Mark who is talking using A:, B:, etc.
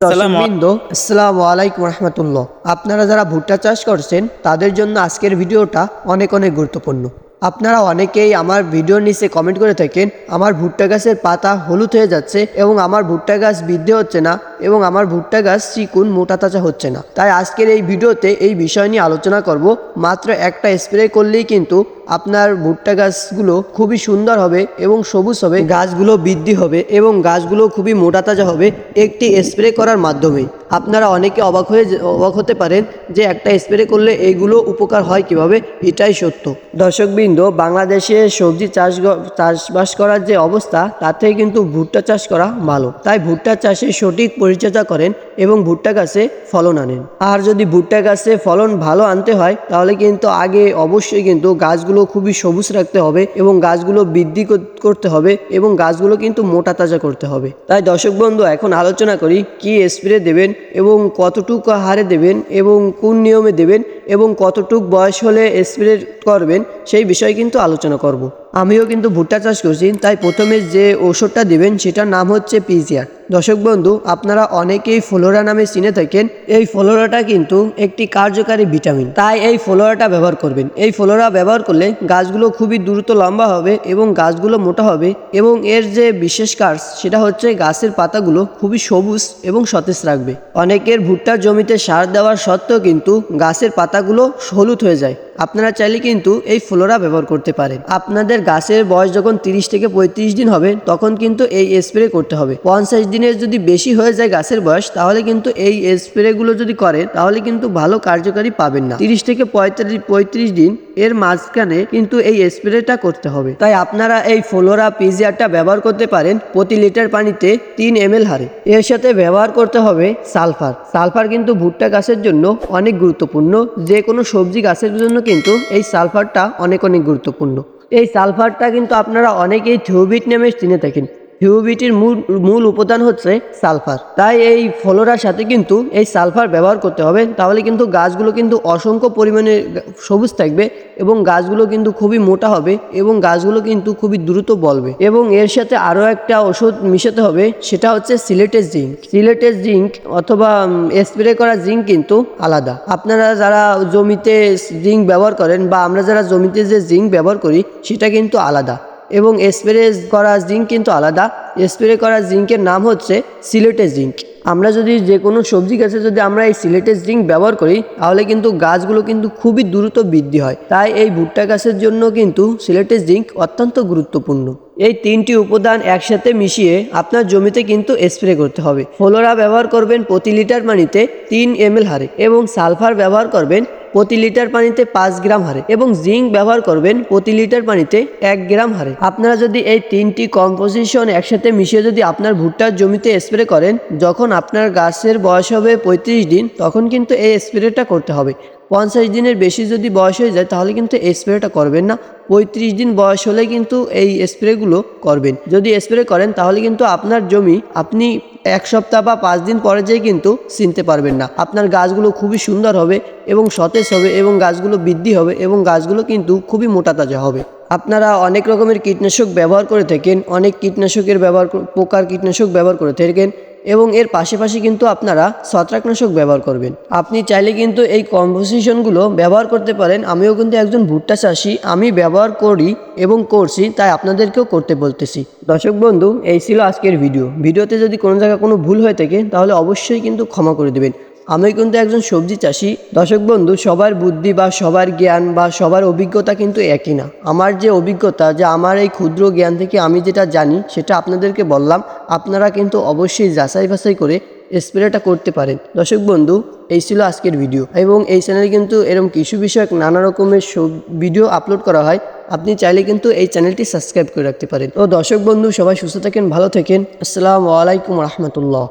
A: দর্শকবৃন্দ, আসসালামু আলাইকুম রহমতুল্লাহ। আপনারা যারা ভুট্টা চাষ করছেন তাদের জন্য আজকের ভিডিওটা অনেক অনেক গুরুত্বপূর্ণ। আপনারা অনেকেই আমার ভিডিওর নিচে কমেন্ট করে থাকেন আমার ভুট্টা গাছের পাতা হলুদ হয়ে যাচ্ছে এবং আমার ভুট্টা গাছ বৃদ্ধি হচ্ছে না এবং আমার ভুট্টা গাছ চিকুন মোটা তাজা হচ্ছে না। তাই আজকের এই ভিডিওতে এই বিষয় নিয়ে আলোচনা করব। মাত্র একটা স্প্রে করলেই কিন্তু আপনার ভুট্টা গাছগুলো খুবই সুন্দর হবে এবং সবুজ হবে, গাছগুলো বৃদ্ধি হবে এবং গাছগুলো খুবই মোটা তাজা হবে একটি স্প্রে করার মাধ্যমে। আপনারা অনেকে অবাক হতে পারেন যে একটা স্প্রে করলে এইগুলো উপকার হয় কিভাবে। এটাই সত্য। দর্শকবৃন্দ, বাংলাদেশে সবজি চাষবাস করার যে অবস্থা তার থেকে কিন্তু ভুট্টা চাষ করা ভালো। তাই ভুট্টা চাষে সঠিক পরিচর্যা করেন এবং ভুট্টা গাছে ফলন আনেন। আর যদি ভুট্টা গাছে ফলন ভালো আনতে হয় তাহলে কিন্তু আগে অবশ্যই কিন্তু গাছগুলো খুবই সবুজ রাখতে হবে এবং গাছগুলো বৃদ্ধি করতে হবে এবং গাছগুলো কিন্তু মোটা তাজা করতে হবে। তাই দর্শক বন্ধু, এখন আলোচনা করি কি স্প্রে দেবেন এবং কতটুকু হারে দেবেন এবং কোন নিয়মে দেবেন এবং কতটুক বয়স হলে স্প্রে করবেন সেই বিষয়ে কিন্তু আলোচনা করব। আমিও কিন্তু ভুট্টা চাষ করছি, তাই প্রথমে যে ওষুধটা দেবেন সেটার নাম হচ্ছে পিজিআর। দর্শক বন্ধু, আপনারা অনেকেই ফ্লোরা নামে চিনে থাকেন। এই ফ্লোরাটা কিন্তু একটি কার্যকারী ভিটামিন, তাই এই ফ্লোরাটা ব্যবহার করবেন। এই ফ্লোরা ব্যবহার করলে গাছগুলো খুবই দ্রুত লম্বা হবে এবং গাছগুলো মোটা হবে এবং এর যে বিশেষ কাজ সেটা হচ্ছে গাছের পাতাগুলো খুবই সবুজ এবং সতেজ রাখবে। অনেকের ভুট্টার জমিতে সার দেওয়ার সত্ত্বেও কিন্তু গাছের পাতাগুলো হলুদ হয়ে যায়। আপনারা চাইলে কিন্তু এই ফ্লোরা ব্যবহার করতে পারেন। আপনাদের গাছের বয়স যখন 30 থেকে 35 দিন হবে তখন কিন্তু এই স্প্রে করতে হবে। 50 দিনের যদি বেশি হয়ে যায় গাছের বয়স তাহলে কিন্তু এই স্প্রেগুলো যদি করেন তাহলে কিন্তু ভালো কার্যকারী পাবেন না। 30 থেকে 35 দিন এর মাঝখানে কিন্তু এই স্প্রেটা করতে হবে। তাই আপনারা এই ফ্লোরা পিজিআরটা ব্যবহার করতে পারেন প্রতি লিটার পানিতে 3 ml হারে। এর সাথে ব্যবহার করতে হবে সালফার। সালফার কিন্তু ভুট্টা গাছের জন্য অনেক গুরুত্বপূর্ণ। যে কোনো সবজি গাছের জন্য কিন্তু এই সালফারটা অনেক অনেক গুরুত্বপূর্ণ। এই সালফারটা কিন্তু আপনারা অনেকেই থিওবিট নামে চিনে থাকেন। থিওবিটের মূল উপাদান হচ্ছে সালফার। তাই এই ফ্লোরার সাথে কিন্তু এই সালফার ব্যবহার করতে হবে, তাহলে কিন্তু গাছগুলো কিন্তু অসংখ্য পরিমাণে সবুজ থাকবে এবং গাছগুলো কিন্তু খুবই মোটা হবে এবং গাছগুলো কিন্তু খুবই দ্রুত বলবে। এবং এর সাথে আরও একটা ওষুধ মিশাতে হবে, সেটা হচ্ছে সিলেটের জিঙ্ক। সিলেটের জিঙ্ক অথবা স্প্রে করা জিঙ্ক কিন্তু আলাদা। আপনারা যারা জমিতে জিঙ্ক ব্যবহার করেন বা আমরা যারা জমিতে যে জিঙ্ক ব্যবহার করি সেটা কিন্তু আলাদা এবং স্প্রে করা জিঙ্ক কিন্তু আলাদা। স্প্রে করা জিঙ্কের নাম হচ্ছে সিলেটের জিঙ্ক। আমরা যদি যে কোনো সবজি গাছে যদি আমরা এই সিলেটের জিঙ্ক ব্যবহার করি তাহলে কিন্তু গাছগুলো কিন্তু খুবই দ্রুত বৃদ্ধি হয়। তাই এই ভুট্টা গাছের জন্য কিন্তু সিলেটের জিঙ্ক অত্যন্ত গুরুত্বপূর্ণ। এই 3টি উপাদান একসাথে মিশিয়ে আপনার জমিতে কিন্তু স্প্রে করতে হবে। ফ্লোরা ব্যবহার করবেন প্রতি লিটার পানিতে 3 ml হারে এবং সালফার ব্যবহার করবেন প্রতি লিটার পানিতে 5 গ্রাম হারে এবং জিঙ্ক ব্যবহার করবেন প্রতি লিটার পানিতে 1 গ্রাম হারে। আপনারা যদি এই 3টি কম্পোজিশন একসাথে মিশিয়ে যদি আপনার ভুট্টার জমিতে স্প্রে করেন, যখন আপনার গাছের বয়স হবে 35 দিন তখন কিন্তু এই স্প্রেটা করতে হবে। 50 দিনের বেশি যদি বয়স হয়ে যায় তাহলে কিন্তু এই স্প্রেটা করবেন না। 35 দিন বয়স হলে কিন্তু এই স্প্রেগুলো করবেন। যদি স্প্রে করেন তাহলে কিন্তু আপনার জমি আপনি 1 সপ্তাহ বা 5 দিন পরে যেয়ে কিন্তু চিনতে পারবেন না। আপনার গাছগুলো খুবই সুন্দর হবে এবং সতেজ হবে এবং গাছগুলো বৃদ্ধি হবে এবং গাছগুলো কিন্তু খুবই মোটা তাজা হবে। আপনারা অনেক রকমের কীটনাশক ব্যবহার করে থাকেন, অনেক কীটনাশকের পোকার কীটনাশক ব্যবহার করে থাকেন এবং এর পাশাপাশি কিন্তু আপনারা ছত্রাকনাশক ব্যবহার করবেন। আপনি চাইলে কিন্তু এই কম্পোজিশনগুলো ব্যবহার করতে পারেন। আমিও কিন্তু একজন ভুট্টা চাষি, আমি ব্যবহার করি এবং করছি, তাই আপনাদেরকেও করতে বলতেছি। দর্শক বন্ধু, এই ছিল আজকের ভিডিওতে যদি কোনো জায়গায় কোনো ভুল হয়ে থাকে তাহলে অবশ্যই কিন্তু ক্ষমা করে দেবেন। আমি কিন্তু একজন সবজি চাষি। দর্শক বন্ধু, সবার বুদ্ধি বা সবার জ্ঞান বা সবার অভিজ্ঞতা কিন্তু একই না। আমার যে অভিজ্ঞতা, যে আমার এই ক্ষুদ্র জ্ঞান থেকে আমি যেটা জানি সেটা আপনাদেরকে বললাম। আপনারা কিন্তু অবশ্যই যাচাই বাছাই করে স্প্রেটা করতে পারেন। দর্শক বন্ধু, এই ছিল আজকের ভিডিও এবং এই চ্যানেলে কিন্তু এরকম কৃষি বিষয়ক নানা রকমের ভিডিও আপলোড করা হয়। আপনি চাইলে কিন্তু এই চ্যানেলটি সাবস্ক্রাইব করে রাখতে পারেন। তো দর্শক বন্ধু, সবাই সুস্থ থাকেন, ভালো থাকেন। আসসালামু আলাইকুম রহমতুল্লাহ।